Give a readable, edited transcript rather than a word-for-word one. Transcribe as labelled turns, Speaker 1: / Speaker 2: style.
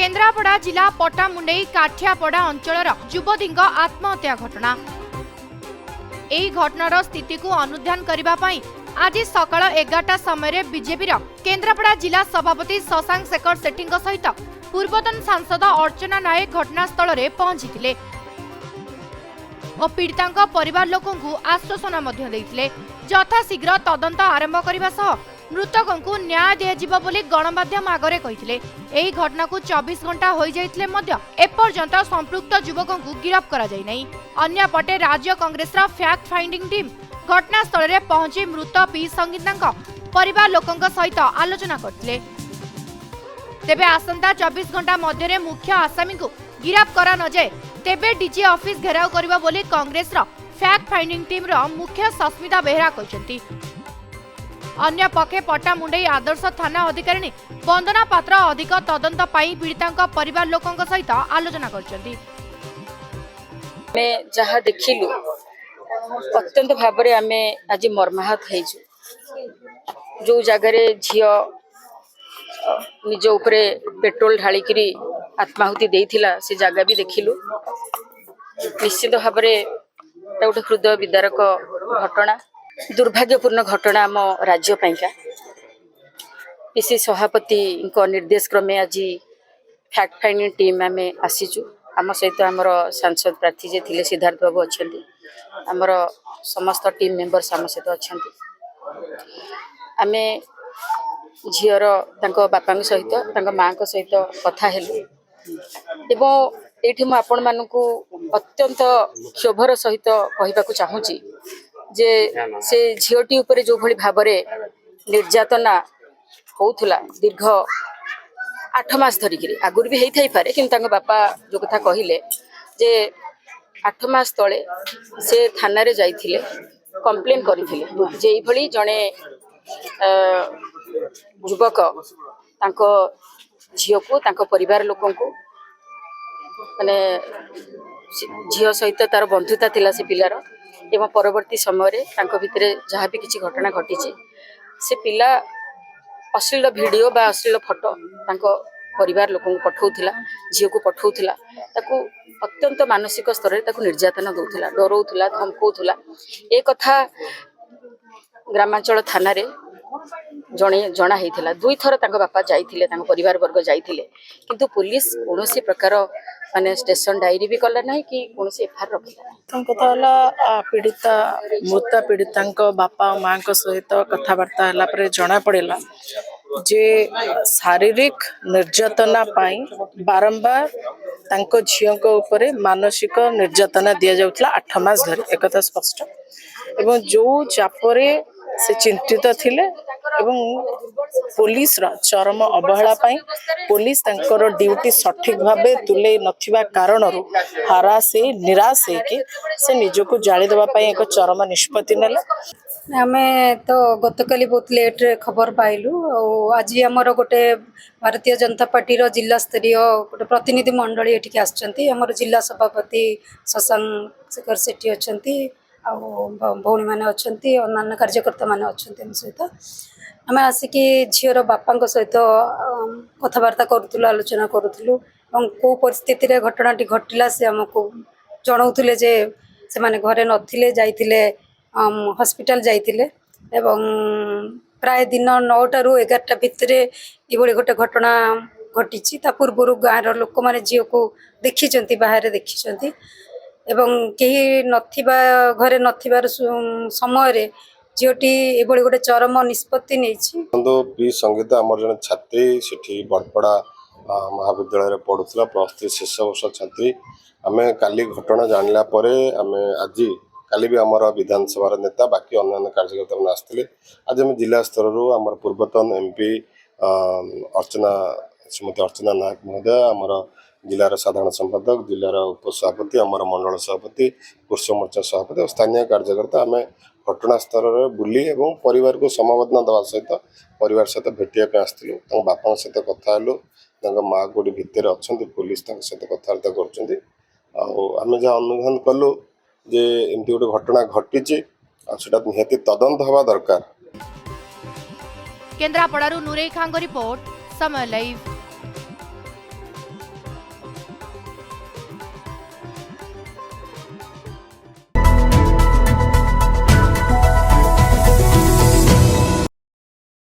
Speaker 1: केन्द्रापड़ा जिला पटामुंडई काठियापड़ा अंचल युवती आत्महत्या घटना। यही घटनार स्थिति को अनुध्यान करने आज सकाळ 11टा समय बीजेपी केन्द्रापड़ा जिला सभापति शशांक शेखर सेठी सहित पूर्वतन सांसद अर्चना नायक घटनास्थल में पहुंची और पीड़िता परिवार लोकंकु आश्वासन देते यथाशीघ्र तदंत आरंभ करने सह मृतकों को न्याय दिया बोली गणमाध्यम आगे कहते। यही घटना को 24 घंटा हो जाइतिले मध्य एपर्यंत संपृक्त युवकों को गिरफ्त करा जाय नहीं। अन्यपटे राज्य कांग्रेस फैक्ट फाइंडिंग टीम घटनास्थल में पहुंची मृत पी संगीता परिवार लोकों सहित आलोचना करते। तेबे आसंता 24 घंटा मध्य मुख्य आसामी को गिरफ्त करा न जाए तेबे डीजी ऑफिस घेराव करिबा बोली कांग्रेस फैक्ट फाइंडिंग टीम मुख्य सस्मिता बेहरा कहते। अन्य पक्षे पटामुंडई आदर्श थाना अधिकारी वंदना पात्र अधिक तदंत पाई पीड़िता परिवार लोकों सहित आलोचना करछंती।
Speaker 2: मैं जहाँ देखिलु अत्यंत भाव में आमे आज मर्माहत हेजु। जो जगार झियो निज उपरे पेट्रोल ढालिकी आत्माहुति देइथिला से जगह भी देखिलु। निश्चित भाव में गोटे हृदय विदारक घटना, दुर्भाग्यपूर्ण घटना आम राज्य पाइका। पीसी सभापति निर्देश क्रमे आज फैक्ट फाइंडिंग टीम आम आसीचु। आम सहित आमर सांसद प्रार्थी जे थिले सिद्धार्थ बाबू अच्छा, आमर समस्त टीम मेंबर्स आम सहित अच्छा। आम झीर बापा सहित माँ सहित कथा हेलु एवं ये आपण मानू अत्यंत क्षोभर सहित कहवाक चाहूँगी जे से झीटी उपरे जो भली भाव निर्यातना होउथुला दीर्घ 8 मास धरिकी आगुरी भी होई पारे, किंतु बापा जो कथा कहले जे 8 मास तले से थाना रे जाइथिले कंप्लेन करथिले जे भली जणे युवक तांको झियो को तांको परिवार लोकन को माने झियो सहित तार बंधुता थिला से पिलार एवं परवर्ती समय भितर जहाँ भी किसी घटना घटी से पिला अश्लील वीडियो बा अश्लील फोटो परिवार लोक पठाऊला, झील को पठाऊला, अत्यंत मानसिक स्तर में निर्यातना दौला, डराऊला, धमकाऊला। ए कथा ग्रामांचल थाना रे जना होता। 2 थर बापा जाइथिले, परिवार वर्ग जाइथिले, किंतु पुलिस कौन प्रकार माने स्टेशन डायरी भी कला ना कि कौन एफआईआर रखिला।
Speaker 3: कथा पीड़िता मृत पीड़िता बापा और माँ सहित कथबार्ता है जना पड़ा जे शारीरिक निर्यातना पाई बारंबार तांको झियों ऊपर मानसिक निर्यातना दि जाउथला 8 मास धरी, एक स्पष्ट। एवं जो चापरे से चिंतित थिले एवं पुलिस चरम अवहेला पाई पुलिस तांकर ड्यूटी सठिक भावे तुले नथिबा कारण हरास निराश से निजको जाली देबा पाई एक चरम निष्पत्ति नेला।
Speaker 4: आमे तो गतकाली बहुत लेट रे खबर पाइलु। आज आमर गोटे भारतीय जनता पार्टी रो जिला स्तरीय गोटे प्रतिनिधि मंडली एठिक आछंती। आमर जिला सभापति शशांक शेखर सेठी अछंती, भौणी मैंने अच्छा, अन्य कार्यकर्ता मैंने अच्छा सहित आम आसिकी झीर बापा सहित कथबार्ता करूँ, आलोचना करूँ कौ परिस्थिति रे घटनाटी घटला से आमको जनाऊले जे से माने घरे नथिले, जाइथिले हॉस्पिटल जाइथिले एवं प्राय दिन 9टा ରୁ 11टा भितर ये गोटे घटना घटी। पूर्व गाँव लोक मैंने झील को देखी बाहर देखी एवं कहीं नथिबा घरे नथिबार समय झीटी ये गोटे चरम निष्पत्ति नहीं।
Speaker 5: पी संगीता आम जन छात्री से बड़पड़ा महाविद्यालय पढ़ुला +3 शेष वर्ष छात्री। आम काली घटना जानला आम आज काली भी आमर विधानसभा नेता बाकी अन्य कार्यकर्ता मैंने आसते। आज आम जिला स्तर आम पूर्वतन एमपी अर्चना श्रीमती अर्चना नायक महोदय, आमर जिलार साधारण संपादक, जिलार उपसभापति, आमर मंडल सभापति, पुरुष मोर्चा सभापति और स्थानीय कार्यकर्ता आम घटनास्थल बुली एवं परिवार को समबर्धना देवा सहित परिवार सहित भेटिया आसलु। बापा सहित कथा हेलु, माँ गोटे भितर अच्छा पुलिस सहित कथबार्ता करें जहाँ अनुधान कलु जे एमती गोटे घटना घटी निहाती तदंत हवा दरकार।
Speaker 1: केन्द्रापड़ारू नूरेई खांग रिपोर्ट, समय लाइव।